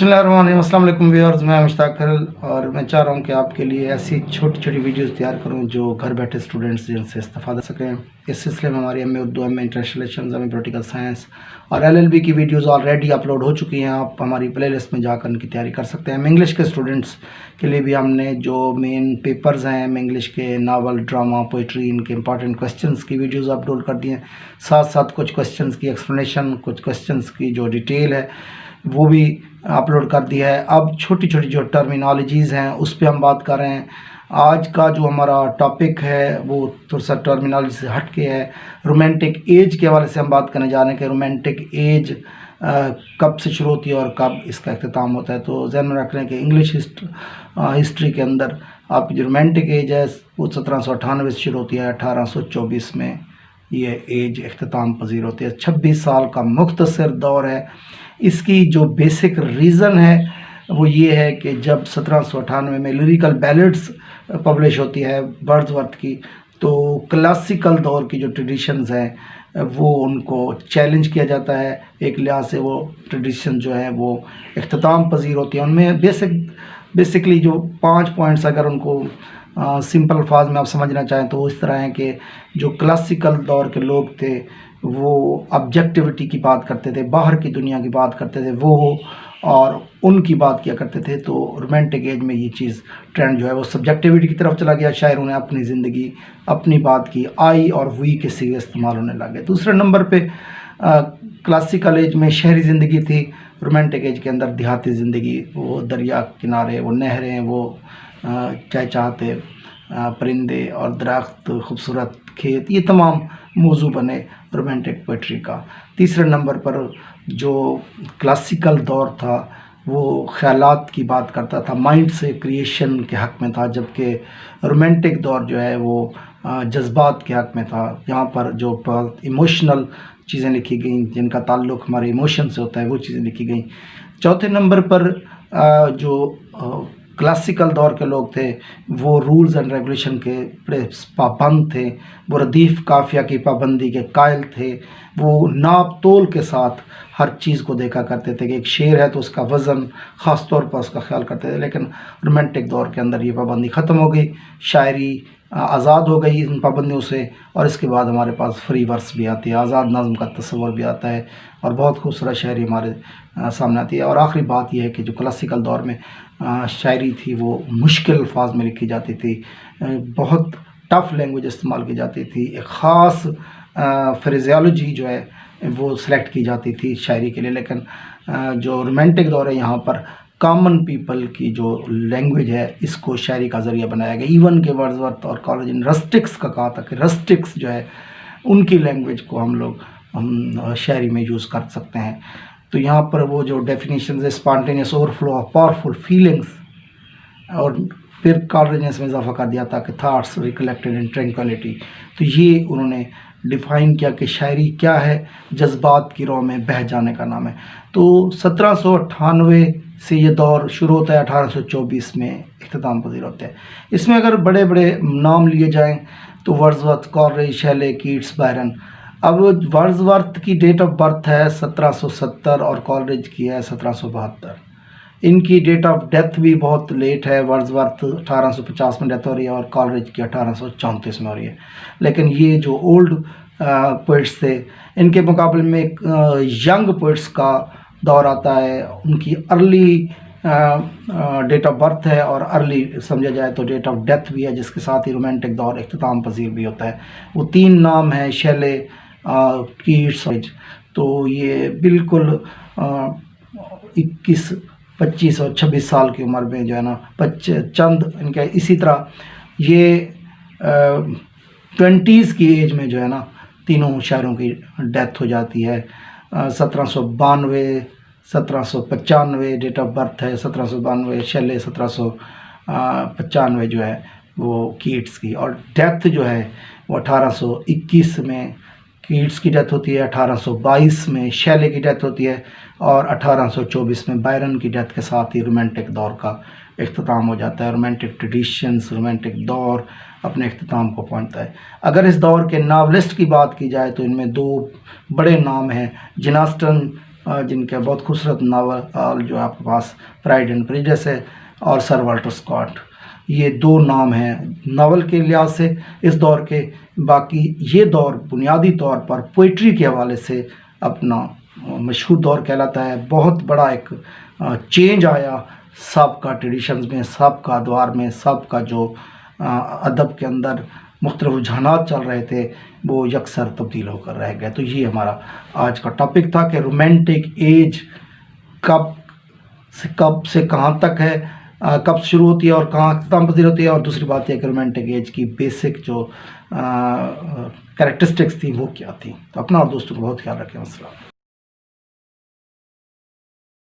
बिस्मिल्लाहिर्रहमानिर्रहीम। अस्सलाम वालेकुम व्यूअर्स, मैं मुश्ताक खरल और मैं चाह रहा हूँ कि आपके लिए ऐसी छोटी छोटी वीडियोस तैयार करूँ जो घर बैठे स्टूडेंट्स जिनसे इस्तेफादा सकें। इस सिलसिले में हमारी M A Urdu, M A international relations, M A political science और LLB की वीडियोस ऑलरेडी अपलोड हो चुकी हैं। आप हमारी प्ले लिस्ट में जाकर उनकी तैयारी कर सकते हैं। इंग्लिश के स्टूडेंट्स के लिए भी हमने जो मेन पेपर्स हैं इंग्लिश के, नावल, ड्रामा, पोइट्री, इनके इंपॉर्टेंट क्वेश्चंस की वीडियोस अपलोड कर दी हैं। साथ साथ कुछ क्वेश्चंस की एक्सप्लेनेशन, कुछ क्वेश्चंस की जो डिटेल है वो भी अपलोड कर दिया है। अब छोटी छोटी जो टर्मिनोलॉजीज़ हैं उस पर हम बात कर रहे हैं। आज का जो हमारा टॉपिक है वो थोड़ा सा टर्मिनोलॉजी से हट के है। रोमांटिक एज के हवाले से हम बात करने जा रहे हैं कि रोमांटिक एज कब से शुरू होती है और कब इसका अख्तिताम होता है। तो ध्यान में रख रहे हैं कि इंग्लिश हिस्ट्री के अंदर आपकी जो रोमांटिक एज है वो 1798 से शुरू होती है। 1824 में ये एज अख्तिताम पजीर होती है। 26 साल का मुख्तसर दौर है। इसकी जो बेसिक रीज़न है वो ये है कि जब 1798 में लिरिकल बैलेड्स पब्लिश होती है वर्ड्सवर्थ की, तो क्लासिकल दौर की जो ट्रेडिशंस हैं वो उनको चैलेंज किया जाता है। एक लिहाज से वो ट्रेडिशन जो है वो अख्तिताम पजीर होती है। उनमें बेसिकली जो 5 पॉइंट्स अगर उनको सिंपल अल्फाज में आप समझना चाहें तो इस तरह है कि जो क्लासिकल दौर के लोग थे वो ऑब्जेक्टिविटी की बात करते थे, बाहर की दुनिया की बात करते थे वो, और उनकी बात किया करते थे। तो रोमांटिक एज में ये चीज़ ट्रेंड जो है वो सब्जेक्टिविटी की तरफ चला गया। शायरों ने अपनी ज़िंदगी, अपनी बात की, आई और वी के सिगे इस्तेमाल होने लगे। दूसरे नंबर पे क्लासिकल एज में शहरी ज़िंदगी थी। रोमांटिक एज के अंदर देहाती ज़िंदगी, वो दरिया किनारे, वो नहरें, वो चहचहाते परिंदे और दरख्त, खूबसूरत खेत, ये तमाम मौजू बने रोमांटिक पोइट्री का। तीसरे नंबर पर जो क्लासिकल दौर था वो ख़यालात की बात करता था, माइंड से क्रिएशन के हक़ में था, जबकि रोमांटिक दौर जो है वो जज्बात के हक़ में था। यहाँ पर जो इमोशनल चीज़ें लिखी गई, जिनका ताल्लुक़ हमारे इमोशन से होता है, वो चीज़ें लिखी गई। चौथे नंबर पर जो क्लासिकल दौर के लोग थे वो रूल्स एंड रेगुलेशन के बड़े पाबंद थे, वो रदीफ़ काफ़िया की पाबंदी के कायल थे। वो नाप तोल के साथ हर चीज़ को देखा करते थे कि एक शेर है तो उसका वज़न ख़ास तौर पर उसका ख्याल करते थे। लेकिन रोमांटिक दौर के अंदर ये पाबंदी ख़त्म हो गई, शायरी आज़ाद हो गई इन पाबंदियों से, और इसके बाद हमारे पास फ्री वर्स भी आती है, आज़ाद नज़्म का तस्वर भी आता है और बहुत खूबसूरत शायरी हमारे सामने आती है। और आखिरी बात यह है कि जो क्लासिकल दौर में शायरी थी वो मुश्किल अल्फाज में लिखी जाती थी, बहुत टफ़ लैंग्वेज इस्तेमाल की जाती थी, एक ख़ास फ्रेज़ोलॉजी जो है वो सिलेक्ट की जाती थी शायरी के लिए। लेकिन जो रोमांटिक दौर है यहाँ पर कॉमन पीपल की जो लैंग्वेज है इसको शायरी का ज़रिया बनाया गया। इवन के वर्ड्सवर्थ और कॉलेज ने रस्टिक्स का कहा था कि रस्टिक्स जो है उनकी लैंग्वेज को हम शायरी में यूज़ कर सकते हैं। तो यहाँ पर वो जो डेफिनेशन है, spontaneous overflow of powerful feelings, और फिर कॉलेज में इजाफा कर दिया था कि थाट्स रिकलेक्टेड इन ट्रैंक्विलिटी। तो ये उन्होंने डिफ़ाइन किया कि शायरी क्या है, जज्बात की राह में बह जाने का नाम है। तो 1798 से ये दौर शुरू होता है, 1824 में इख्तिताम पजीर होता है। इसमें अगर बड़े बड़े नाम लिए जाएं तो वर्ड्सवर्थ, कॉलरिज, शेले, कीट्स, बायरन। अब वर्ड्सवर्थ की डेट ऑफ बर्थ है 1770 और कॉलरिज की है 1772। इनकी डेट ऑफ डेथ भी बहुत लेट है। वर्ड्सवर्थ 1850 में डेथ हो रही है और कॉलरिज की 1834 में हो रही है। लेकिन ये जो ओल्ड पोइट्स थे इनके मुकाबले में एक यंग पोइट्स का दौर आता है। उनकी अर्ली डेट ऑफ बर्थ है और अर्ली समझा जाए तो डेट ऑफ डेथ भी है, जिसके साथ ही रोमांटिक दौर इख्तिताम पजीर भी होता है। वो 3 नाम हैं, शेले, कीट्स। तो ये बिल्कुल 21, 25 और 26 साल की उम्र में जो है ना चंद इनके, इसी तरह ये 20s की एज में जो है ना तीनों शायरों की डेथ हो जाती है। 1792, 1795 डेट ऑफ बर्थ है, 1792 शेले, 1795 जो है वो कीट्स की, और डेथ जो है वो 1821 में कीट्स की डेथ होती है, 1822 में शेले की डेथ होती है और 1824 में बायरन की डेथ के साथ ही रोमांटिक दौर का इख्तिताम हो जाता है। रोमांटिक ट्रेडिशंस, रोमांटिक दौर अपने इख्तिताम को पहुंचता है। अगर इस दौर के नावलिस्ट की बात की जाए तो इनमें 2 बड़े नाम हैं, जॉन ऑस्टन جن کے بہت خوبصورت ناول جو آپ کے پاس پرائڈ اینڈ پریجڈس ہے اور سر والٹر اسکاٹ، یہ دو نام ہیں ناول کے لحاظ سے اس دور کے. باقی یہ دور بنیادی طور پر پوئٹری کے حوالے سے اپنا مشہور دور کہلاتا ہے. بہت بڑا ایک چینج آیا سابقہ ٹریڈیشنز میں، سابقہ ادوار میں، سابقہ جو ادب کے اندر مختلف رجحانات چل رہے تھے وہ یکسر تبدیل ہو کر رہ گئے. تو یہ ہمارا آج کا ٹاپک تھا کہ رومانٹک ایج کب سے کہاں تک ہے، کب شروع ہوتی ہے اور کہاں ختم پذیر ہوتی ہے، اور دوسری بات یہ کہ رومانٹک ایج کی بیسک جو کریکٹرسٹکس تھیں وہ کیا تھیں. تو اپنا اور دوستوں کو بہت خیال رکھیں. السلام.